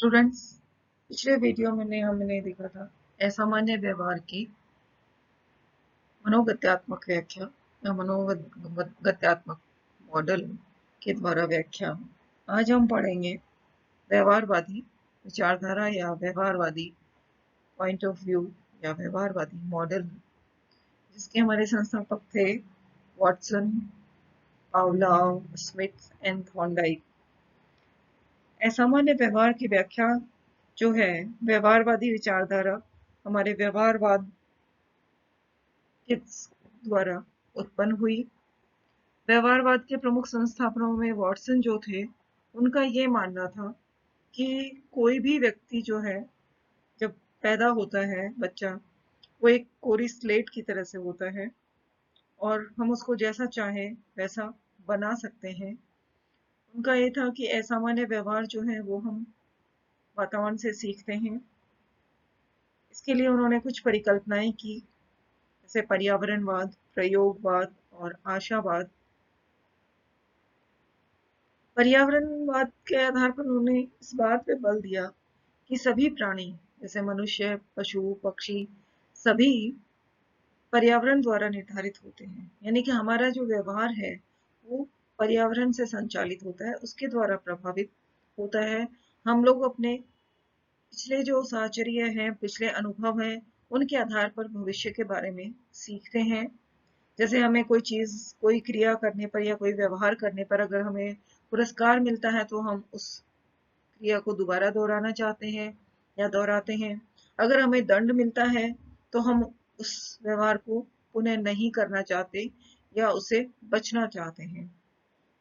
Students, पिछले video में हमने देखा था असामान्य व्यवहार की मनोगत्यात्मक व्याख्या या मनोगत्यात्मक मॉडल के द्वारा व्याख्या। आज हम पढ़ेंगे व्यवहारवादी विचारधारा या व्यवहारवादी पॉइंट ऑफ व्यू या व्यवहारवादी मॉडल, जिसके हमारे संस्थापक थे Watson, Pavlov, Smith and Thorndike. असामान्य व्यवहार की व्याख्या जो है व्यवहारवादी विचारधारा हमारे व्यवहारवाद के द्वारा उत्पन्न हुई। व्यवहारवाद के प्रमुख संस्थापकों में वॉटसन जो थे, उनका ये मानना था कि कोई भी व्यक्ति जो है, जब पैदा होता है बच्चा, वो एक कोरी स्लेट की तरह से होता है और हम उसको जैसा चाहें वैसा बना सकते हैं। उनका ये था कि असामान्य व्यवहार जो है वो हम वातावरण से सीखते हैं। इसके लिए उन्होंने कुछ परिकल्पनाएं की, जैसे पर्यावरणवाद, प्रयोगवाद और आशावाद। पर्यावरणवाद के आधार पर उन्होंने इस बात पे बल दिया कि सभी प्राणी, जैसे मनुष्य, पशु, पक्षी, सभी पर्यावरण द्वारा निर्धारित होते हैं। यानी कि हमारा जो व्यवहार है वो पर्यावरण से संचालित होता है, उसके द्वारा प्रभावित होता है। हम लोग अपने पिछले जो साहचर्य हैं, पिछले अनुभव हैं, उनके आधार पर भविष्य के बारे में सीखते हैं। जैसे हमें कोई चीज, कोई क्रिया करने पर या कोई व्यवहार करने पर अगर हमें पुरस्कार मिलता है तो हम उस क्रिया को दोबारा दोहराना चाहते हैं या दोहराते हैं। अगर हमें दंड मिलता है तो हम उस व्यवहार को पुनः नहीं करना चाहते या उसे बचना चाहते हैं।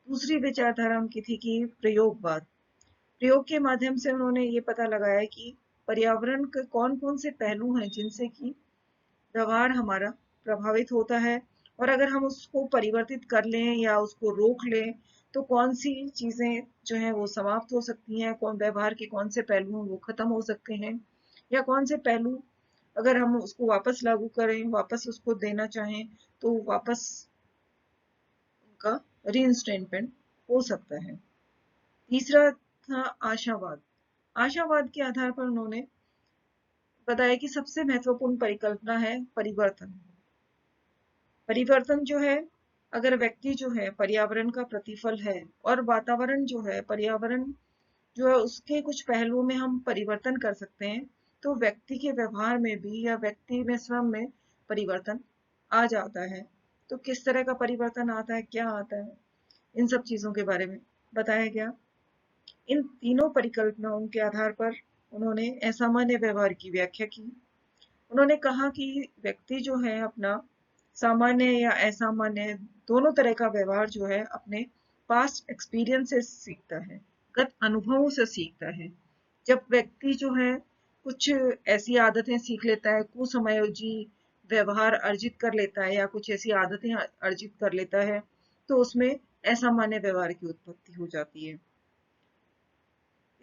दूसरी विचारधारा उनकी थी कि प्रयोगवाद। प्रयोग के माध्यम से उन्होंने ये पता लगाया कि पर्यावरण के कौन कौन से पहलू हैं जिनसे कि व्यवहार हमारा प्रभावित होता है, और अगर हम उसको परिवर्तित कर लें या उसको रोक लें तो कौन सी चीजें जो हैं वो समाप्त हो सकती हैं, कौन व्यवहार के कौन से पहलू हैं वो खत्म हो सकते हैं, या कौन से पहलू अगर हम उसको वापस लागू करें, वापस उसको देना चाहें तो वापस उनका रीइंस्टेटमेंट हो सकता है। तीसरा था आशावाद। आशावाद के आधार पर उन्होंने बताया कि सबसे महत्वपूर्ण परिकल्पना है परिवर्तन। परिवर्तन जो है, अगर व्यक्ति जो है पर्यावरण का प्रतिफल है और वातावरण जो है, पर्यावरण जो है उसके कुछ पहलुओं में हम परिवर्तन कर सकते हैं, तो व्यक्ति के व्यवहार में भी या व्यक्ति में स्वयं में परिवर्तन आ जाता है। तो किस तरह का परिवर्तन आता है, क्या आता है, इन सब चीजों के बारे में बताया गया। इन तीनों परिकल्पनाओं के आधार पर उन्होंने असामान्य व्यवहार की व्याख्या की। उन्होंने कहा कि व्यक्ति जो है अपना सामान्य या असामान्य दोनों तरह का व्यवहार जो है अपने पास्ट एक्सपीरियंस से सीखता है, गत अनुभवों से सीखता है। जब व्यक्ति जो है कुछ ऐसी आदतें सीख लेता है, कुसमयोजी व्यवहार अर्जित कर लेता है या कुछ ऐसी आदतें अर्जित कर लेता है, तो उसमें असामान्य व्यवहार की उत्पत्ति हो जाती है।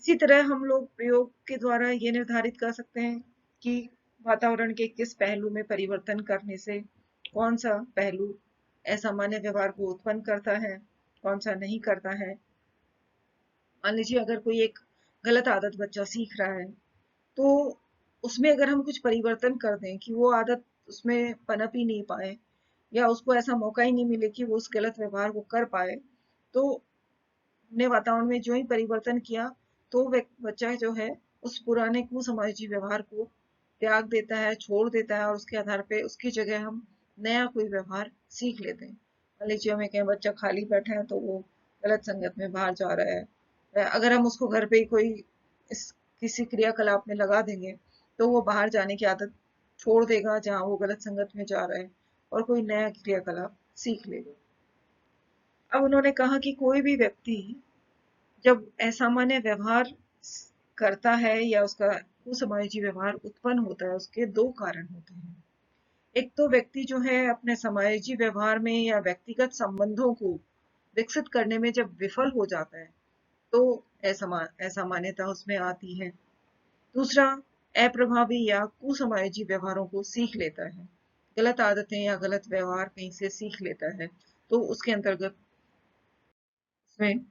इसी तरह हम लोग प्रयोग के द्वारा ये निर्धारित कर सकते हैं कि वातावरण के किस पहलू में परिवर्तन करने से कौन सा पहलू असामान्य व्यवहार को उत्पन्न करता है, कौन सा नहीं करता है। मान लीजिए अगर कोई एक गलत आदत बच्चा सीख रहा है, तो उसमें अगर हम कुछ परिवर्तन कर दें कि वो आदत उसमें पनप ही नहीं पाए या उसको ऐसा मौका ही नहीं मिले कि वो उस गलत व्यवहार को कर पाए, तो हमने वातावरण में जो ही परिवर्तन किया तो बच्चा जो है उस पुराने कुसामाजिक व्यवहार को त्याग देता है, छोड़ देता है, और उसके आधार पे उसकी जगह हम नया कोई व्यवहार सीख लेते हैं। मान लीजिए हमें कहीं बच्चा खाली बैठा है तो वो गलत संगत में बाहर जा रहा है, अगर हम उसको घर पे ही कोई इस किसी क्रियाकलाप में लगा देंगे तो वो बाहर जाने की आदत छोड़ देगा जहाँ वो गलत संगत में जा रहा है और कोई नया क्रियाकलाप सीख लेगा। अब उन्होंने कहा कि कोई भी व्यक्ति जब असामान्य व्यवहार करता है या उसका कुसमाजी व्यवहार उत्पन्न होता है, उसके दो कारण होते हैं। एक तो व्यक्ति जो है अपने समाजी व्यवहार में या व्यक्तिगत संबंधों को विकसित करने में जब विफल हो जाता है तो असामान्यता उसमें आती है। दूसरा, अप्रभावी या कुसमाजी व्यवहारों को सीख लेता है, गलत आदतें या गलत व्यवहार कहीं से सीख लेता है, तो उसके अंतर्गत उसमें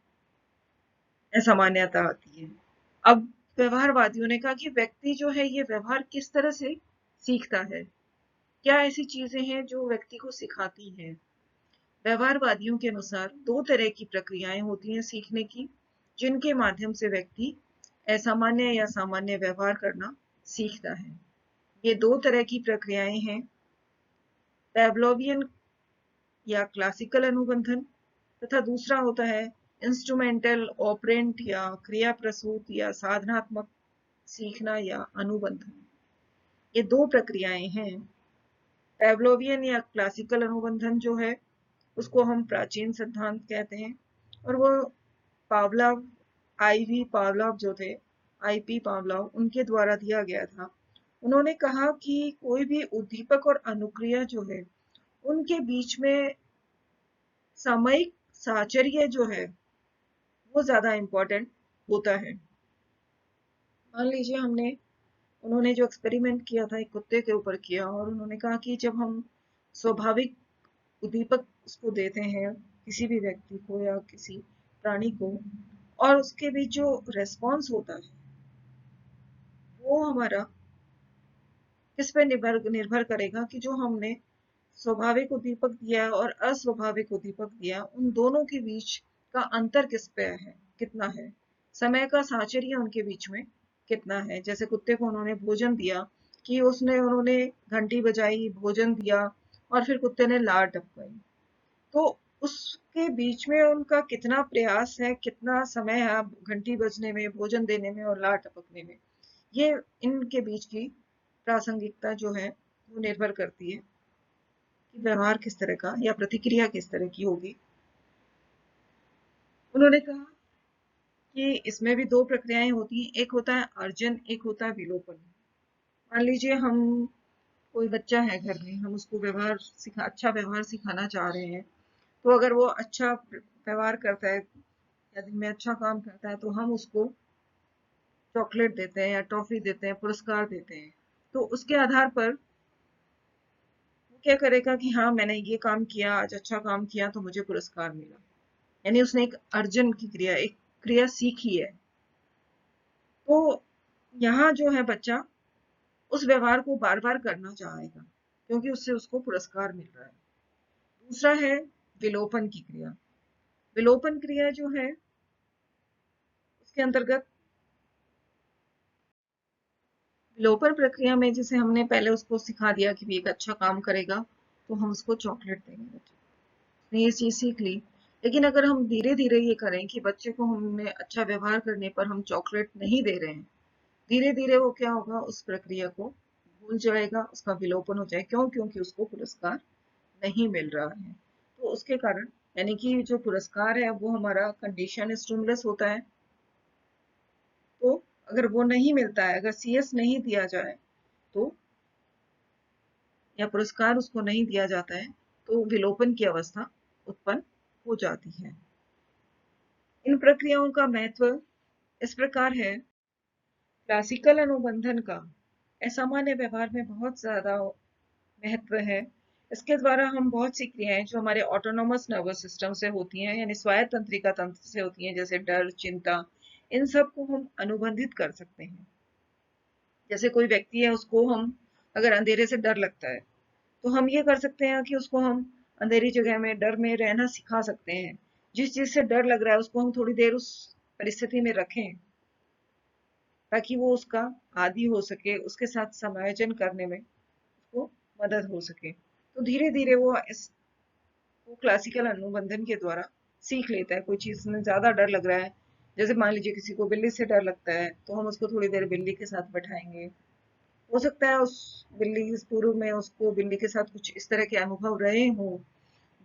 असामान्यता आती है। अब व्यवहारवादियों ने कहा कि व्यक्ति जो है ये व्यवहार किस तरह से सीखता है, क्या ऐसी चीजें हैं जो व्यक्ति को सिखाती हैं। व्यवहारवादियों के अनुसार दो तरह की प्रक्रियाएं होती हैं सीखने की, जिनके माध्यम से व्यक्ति असामान्य या सामान्य व्यवहार करना सीखता है। ये दो तरह की प्रक्रियाएं हैं, पैवलोवियन या क्लासिकल अनुबंधन, तथा दूसरा होता है इंस्ट्रूमेंटल ऑपरेंट या क्रिया प्रसूत या साधनात्मक सीखना या अनुबंधन। ये दो प्रक्रियाएं हैं। पैवलोवियन या क्लासिकल अनुबंधन जो है उसको हम प्राचीन सिद्धांत कहते हैं, और वो पावलोव, आईवी पावलोव जो थे, आईपी पावलोव, उनके द्वारा दिया गया था। उन्होंने कहा कि कोई भी उद्दीपक और अनुक्रिया जो है उनके बीच में सामयिक साहचर्य जो है वो ज्यादा इम्पोर्टेंट होता है। मान लीजिए उन्होंने जो एक्सपेरिमेंट किया था एक कुत्ते के ऊपर किया, और उन्होंने कहा कि जब हम स्वाभाविक उद्दीपक उसको देते हैं, किसी भी व्यक्ति को या किसी प्राणी को, और उसके बीच जो रेस्पॉन्स होता है वो हमारा किस पे निर्भर करेगा कि जो हमने स्वाभाविक उद्दीपक दिया और अस्वाभाविक उद्दीपक दिया उन दोनों के बीच का अंतर किस पे है, कितना है, समय का साहचर्य उनके बीच में कितना है। जैसे कुत्ते को उन्होंने भोजन दिया कि उन्होंने घंटी बजाई, भोजन दिया, और फिर कुत्ते ने लार टपकाई, तो उसके बीच में उनका कितना प्रयास है, कितना समय है घंटी बजने में, भोजन देने में और लार टपकने में, ये इनके बीच की प्रासंगिकता जो है वो निर्भर करती है कि व्यवहार किस तरह का या प्रतिक्रिया किस तरह की होगी। उन्होंने कहा कि इसमें भी दो प्रक्रियाएं होती हैं, एक होता है अर्जन, एक होता है विलोपन। मान लीजिए कोई बच्चा है घर में, हम उसको अच्छा व्यवहार सिखाना चाह रहे हैं, तो अगर वो अच्छा व्यवहार करता है या दिन में अच्छा काम करता है तो हम उसको चॉकलेट देते हैं या टॉफी देते हैं, पुरस्कार देते हैं। तो उसके आधार पर वो क्या करेगा कि हाँ मैंने ये काम किया, आज अच्छा काम किया तो मुझे पुरस्कार मिला, यानी उसने एक अर्जन की क्रिया, एक क्रिया सीखी है। तो यहाँ जो है बच्चा उस व्यवहार को बार बार करना चाहेगा क्योंकि उससे उसको पुरस्कार मिल रहा है। दूसरा है विलोपन की क्रिया। विलोपन क्रिया जो है उसके अंतर्गत, विलोपन प्रक्रिया में जैसे हमने पहले उसको सिखा दिया कि एक अच्छा काम करेगा तो हम उसको चॉकलेट देंगे, उसने ये चीज सीख ली। लेकिन अगर हम धीरे धीरे ये करें कि बच्चे को हमने अच्छा व्यवहार करने पर हम चॉकलेट नहीं दे रहे हैं, धीरे धीरे वो क्या होगा, उस प्रक्रिया को भूल जाएगा, उसका विलोपन हो जाए। क्यों? क्योंकि उसको पुरस्कार नहीं मिल रहा है। तो उसके कारण, यानी कि जो पुरस्कार है वो हमारा कंडीशन स्टिमुलस होता है, तो अगर वो नहीं मिलता है, अगर सीएस नहीं दिया जाए तो, या पुरस्कार उसको नहीं दिया जाता है, तो विलोपन की अवस्था उत्पन्न हो जाती है। इन प्रक्रियाओं का महत्व इस प्रकार है। क्लासिकल अनुबंधन का असामान्य व्यवहार में बहुत ज्यादा महत्व है। इसके द्वारा हम बहुत सी क्रियाएं जो हमारे ऑटोनोमस नर्वस सिस्टम से होती हैं, यानी स्वायत्त तंत्रिका तंत्र से होती हैं, जैसे डर, चिंता, इन सब को हम अनुबंधित कर सकते हैं। जैसे कोई व्यक्ति है, उसको हम अगर अंधेरे से डर लगता है तो हम ये कर सकते हैं कि उसको हम अंधेरी जगह में डर में रहना सिखा सकते हैं। जिस चीज से डर लग रहा है उसको हम थोड़ी देर उस परिस्थिति में रखें ताकि वो उसका आदी हो सके, उसके साथ समायोजन करने में उसको मदद हो सके। तो धीरे धीरे वो क्लासिकल अनुबंधन के द्वारा सीख लेता है। कोई चीज में ज्यादा डर लग रहा है, जैसे मान लीजिए किसी को बिल्ली से डर लगता है, तो हम उसको थोड़ी देर बिल्ली के साथ बैठाएंगे। हो सकता है उस पूर्व में उसको बिल्ली के साथ कुछ इस तरह के अनुभव रहे हों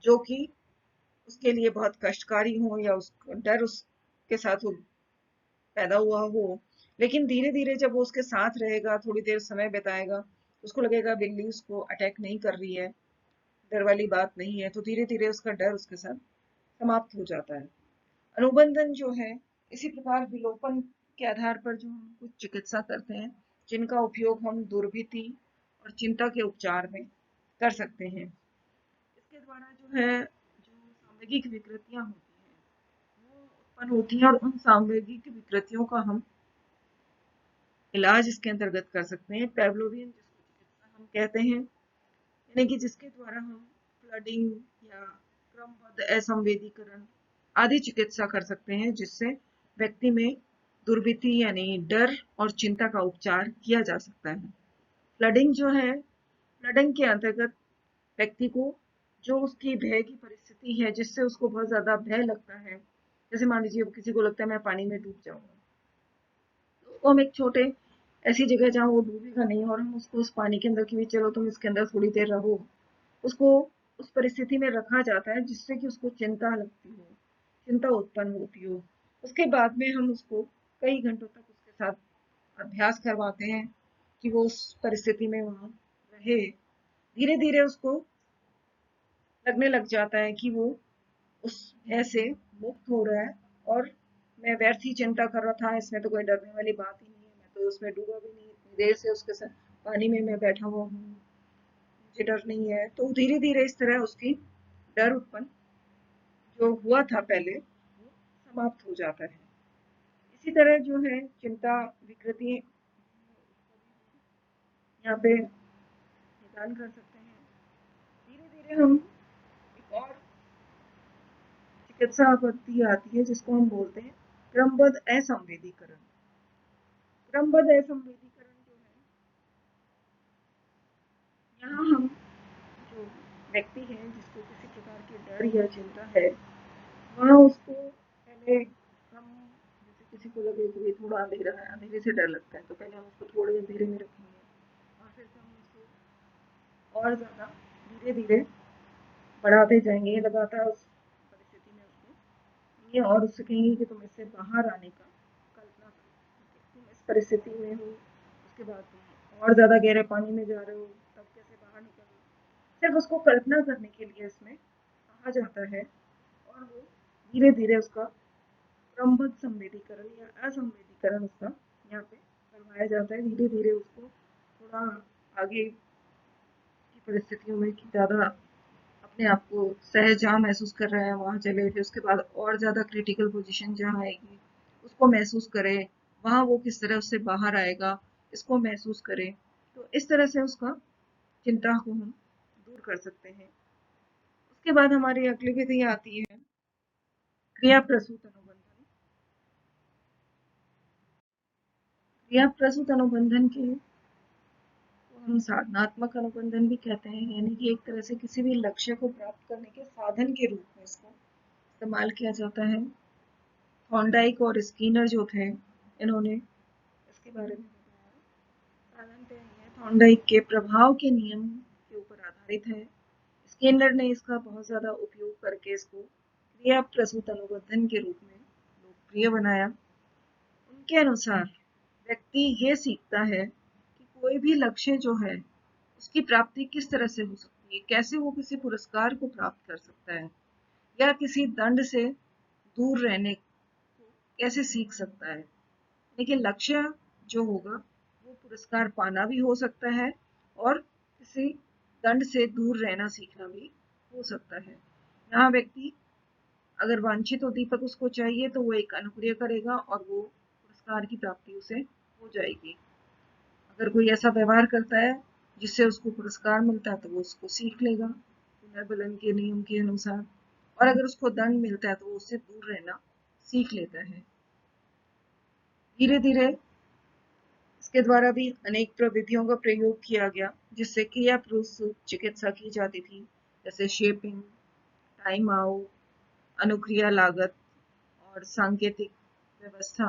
जो कि उसके लिए बहुत कष्टकारी हो, या उसका डर उसके साथ पैदा हुआ हो। लेकिन धीरे धीरे जब वो उसके साथ रहेगा, थोड़ी देर समय बिताएगा, उसको लगेगा बिल्ली उसको अटैक नहीं कर रही है, डर वाली बात नहीं है, तो धीरे धीरे उसका डर उसके साथ समाप्त हो जाता है। अनुबंधन जो है, इसी प्रकार विलोपन के आधार पर जो हम कुछ चिकित्सा करते हैं, जिनका उपयोग हम दुर्भीति और चिंता के उपचार में कर सकते हैं। इसके द्वारा जो है, जो सामूहिक विकृतियां होती हैं वो उत्पन्न होती हैं, और उन सामूहिक विकृतियों का हम इलाज इसके अंतर्गत कर सकते हैं। पेवलोवियन जिसको चिकित्सा हम कहते हैं, यानी कि जिसके द्वारा हम फ्लडिंग या क्रमबद्ध असंवेदीकरण आदि चिकित्सा कर सकते हैं, जिससे व्यक्ति में दुर्भिति यानी डर और चिंता का उपचार किया जा सकता है। फ्लडिंग जो है, फ्लडिंग के अंतर्गत व्यक्ति को जो उसकी भय की परिस्थिति है, जिससे उसको बहुत ज़्यादा भय लगता है, जैसे मान लीजिए अब किसी को लगता है मैं पानी में डूब जाऊंगा, तो हम एक छोटे ऐसी जगह जहाँ वो डूबेगा नहीं और हम उसको उस पानी के अंदर कि भी चलो तुम इसके अंदर थोड़ी देर रहो, उसको उस परिस्थिति में रखा जाता है जिससे कि उसको चिंता लगती हो, चिंता उत्पन्न होती हो। उसके बाद में हम उसको कई घंटों तक उसके साथ अभ्यास करवाते हैं कि वो उस परिस्थिति में वहाँ रहे। धीरे धीरे उसको लगने लग जाता है कि वो उस भय से मुक्त हो रहा है और मैं व्यर्थ ही चिंता कर रहा था, इसमें तो कोई डरने वाली बात ही नहीं है, मैं तो उसमें डूबा भी नहीं, इतनी देर से उसके साथ पानी में मैं बैठा हुआ हूँ, मुझे डर नहीं है। तो धीरे धीरे इस तरह उसकी डर उत्पन्न जो हुआ था पहले वो समाप्त हो जाता है। इसी तरह जो है चिंता विकृति यहाँ पे निदान कर सकते हैं। धीरे धीरे हम एक और चिकित्सा पद्धति आती है जिसको हम बोलते हैं क्रमबद्ध असंवेदीकरण। क्रमबद्ध असंवेदीकरण जो है, यहाँ हम जो व्यक्ति है जिसको किसी प्रकार की डर या चिंता है, वहाँ उसको पहले हम जैसे किसी को लगे कि थोड़ा अंधेरा है, अंधेरे से डर लगता है, तो पहले हम उसको थोड़े अंधेरे में रखेंगे और फिर हम उसको और ज़्यादा धीरे धीरे बढ़ाते जाएंगे, लगातार उस परिस्थिति में उसको ये और उससे कहेंगे कि तुम इससे बाहर आने का कल्पना करो, तुम इस परिस्थिति में हो, उसके बाद तुम और ज़्यादा गहरे पानी में जा रहे हो, तब कैसे बाहर निकलोगे, सिर्फ उसको कल्पना करने के लिए इसमें कहा जाता है। और वो धीरे धीरे उसका क्रमबद्ध संवेदीकरण या असंवेदीकरण उसका यहाँ पे करवाया जाता है। धीरे धीरे उसको थोड़ा आगे की परिस्थितियों में कि ज़्यादा अपने आप को सहज जहाँ महसूस कर रहा है वहाँ चले, फिर उसके बाद और ज़्यादा क्रिटिकल पोजीशन जहाँ आएगी उसको महसूस करे, वहाँ वो किस तरह उससे बाहर आएगा इसको महसूस करे। तो इस तरह से उसका चिंता को हम दूर कर सकते हैं। उसके बाद हमारी अगली विधि आती है क्रिया प्रसूत अनुबंधन। क्रिया प्रसूत अनुबंधन के हम साधनात्मक अनुबंधन भी कहते हैं, यानी कि एक तरह से किसी भी लक्ष्य को प्राप्त करने के साधन के रूप में इसको इस्तेमाल किया जाता है। थॉर्नडाइक और स्किनर जो थे, इन्होंने इसके बारे में बताया। साधारणतः यह थॉर्नडाइक के प्रभाव के नियम के ऊपर आधारित है। स्किनर ने इसका बहुत ज़्यादा उपयोग करके इसको क्रिया प्रसूत अनुबंधन के रूप में लोकप्रिय बनाया। उनके अनुसार व्यक्ति ये सीखता है कि कोई भी लक्ष्य जो है उसकी प्राप्ति किस तरह से हो सकती है, कैसे वो किसी पुरस्कार को प्राप्त कर सकता है या किसी दंड से दूर रहने को कैसे सीख सकता है। लेकिन लक्ष्य जो होगा वो पुरस्कार पाना भी हो सकता है और किसी दंड से दूर रहना सीखना भी हो सकता है। यहाँ व्यक्ति अगर वांछित उद्दीपक उसको चाहिए तो वो एक अनुक्रिया करेगा और वो पुरस्कार की प्राप्ति उसे हो जाएगी। अगर कोई ऐसा व्यवहार करता है जिससे उसको पुरस्कार मिलता है तो वो उसको सीख लेगा पुनर्बलन के नियम के अनुसार, और अगर उसको दंड मिलता है तो वो उससे दूर रहना सीख लेता है। धीरे धीरे इसके द्वारा भी अनेक प्रविधियों का प्रयोग किया गया जिससे क्रिया प्रसूत चिकित्सा की जाती थी, जैसे शेपिंग, टाइम आउट, अनुक्रिया लागत और सांकेतिक व्यवस्था